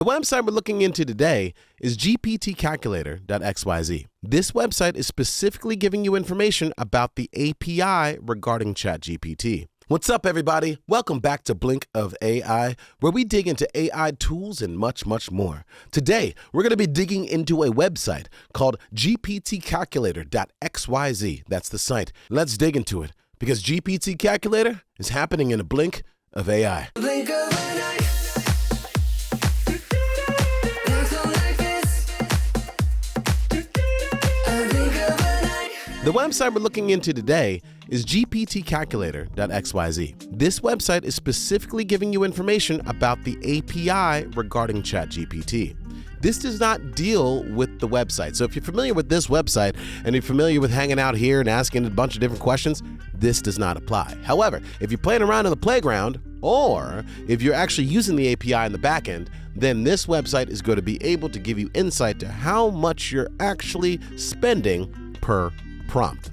The website we're looking into today is GPTCalculator.xyz. This website is specifically giving you information about the API regarding ChatGPT. What's up, everybody? Welcome back to Blink of AI, where we dig into AI tools and much, much more. Today, we're going to be digging into a website called GPTCalculator.xyz. That's the site. Let's dig into it, because GPT Calculator is happening in a blink of AI. Blink of an eye. The website we're looking into today is GPTCalculator.xyz. This website is specifically giving you information about the API regarding ChatGPT. This does not deal with the website. So if you're familiar with this website and you're familiar with hanging out here and asking a bunch of different questions, this does not apply. However, if you're playing around in the playground, or if you're actually using the API in the backend, then this website is going to be able to give you insight to how much you're actually spending per prompt.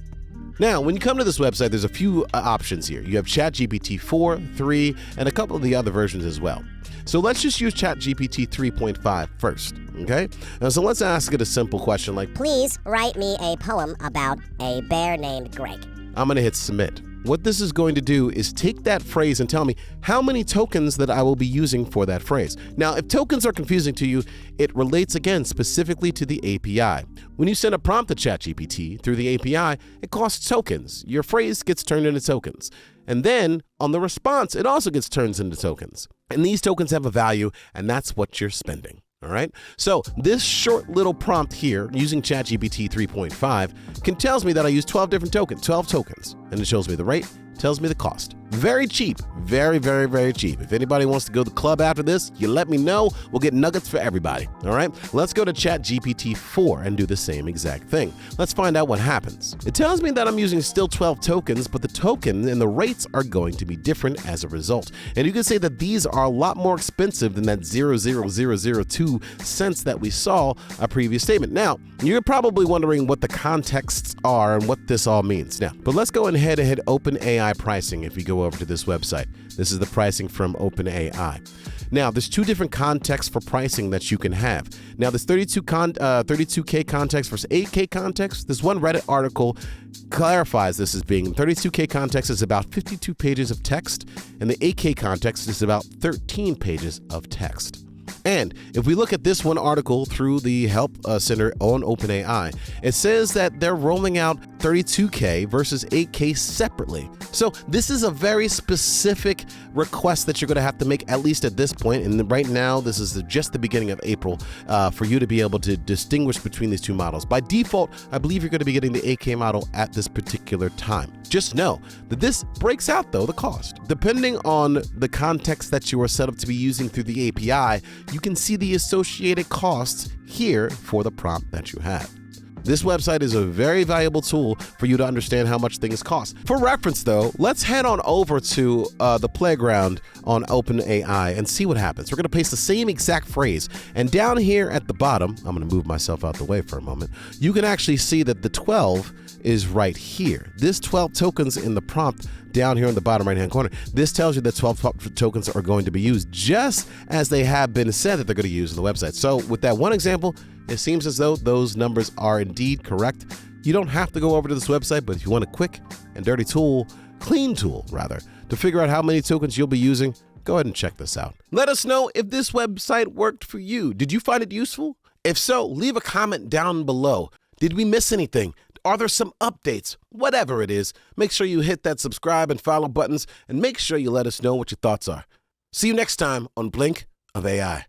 Now, when you come to this website, there's a few options here. You have ChatGPT 4, 3, and a couple of the other versions as well. So let's just use ChatGPT 3.5 first, okay? So let's ask it a simple question like, please write me a poem about a bear named Greg. I'm gonna hit submit. What this is going to do is take that phrase and tell me how many tokens that I will be using for that phrase. Now, if tokens are confusing to you, it relates again specifically to the API. When you send a prompt to ChatGPT through the API, it costs tokens. Your phrase gets turned into tokens. And then on the response, it also gets turned into tokens. And these tokens have a value, and that's what you're spending. All right. So this short little prompt here using ChatGPT 3.5 tells me that I use 12 different tokens, 12 tokens, and it shows me the rate, tells me the cost. Very cheap. Very, very, very cheap. If anybody wants to go to the club after this, you let me know. We'll get nuggets for everybody. All right. Let's go to ChatGPT 4 and do the same exact thing. Let's find out what happens. It tells me that I'm using still 12 tokens, but the token and the rates are going to be different as a result. And you can say that these are a lot more expensive than that 0.0002 cents that we saw a previous statement. Now, you're probably wondering what the contexts are and what this all means. Now, but let's go ahead and hit OpenAI pricing if you go over to this website. This is the pricing from OpenAI. Now, there's two different contexts for pricing that you can have. Now, there's 32K context versus 8K context. This one Reddit article clarifies this as being 32K context is about 52 pages of text, and the 8K context is about 13 pages of text. And if we look at this one article through the Help Center on OpenAI, it says that they're rolling out 32K versus 8K separately. So this is a very specific request that you're going to have to make, at least at this point. And right now, this is just the beginning of April for you to be able to distinguish between these two models. By default, I believe you're going to be getting the 8K model at this particular time. Just know that this breaks out, though, the cost. Depending on the context that you are set up to be using through the API, you can see the associated costs here for the prompt that you have. This website is a very valuable tool for you to understand how much things cost. For reference, though, let's head on over to the playground on OpenAI and see what happens. We're going to paste the same exact phrase. And down here at the bottom, I'm going to move myself out the way for a moment, you can actually see that the 12 is right here. This 12 tokens in the prompt down here in the bottom right hand corner, this tells you that 12 tokens are going to be used just as they have been said that they're going to use on the website. So with that one example, it seems as though those numbers are indeed correct. You don't have to go over to this website, but if you want a quick and dirty tool, clean tool rather, to figure out how many tokens you'll be using, go ahead and check this out. Let us know if this website worked for you. Did you find it useful? If so, leave a comment down below. Did we miss anything? Are there some updates? Whatever it is, make sure you hit that subscribe and follow buttons, and make sure you let us know what your thoughts are. See you next time on Blink of AI.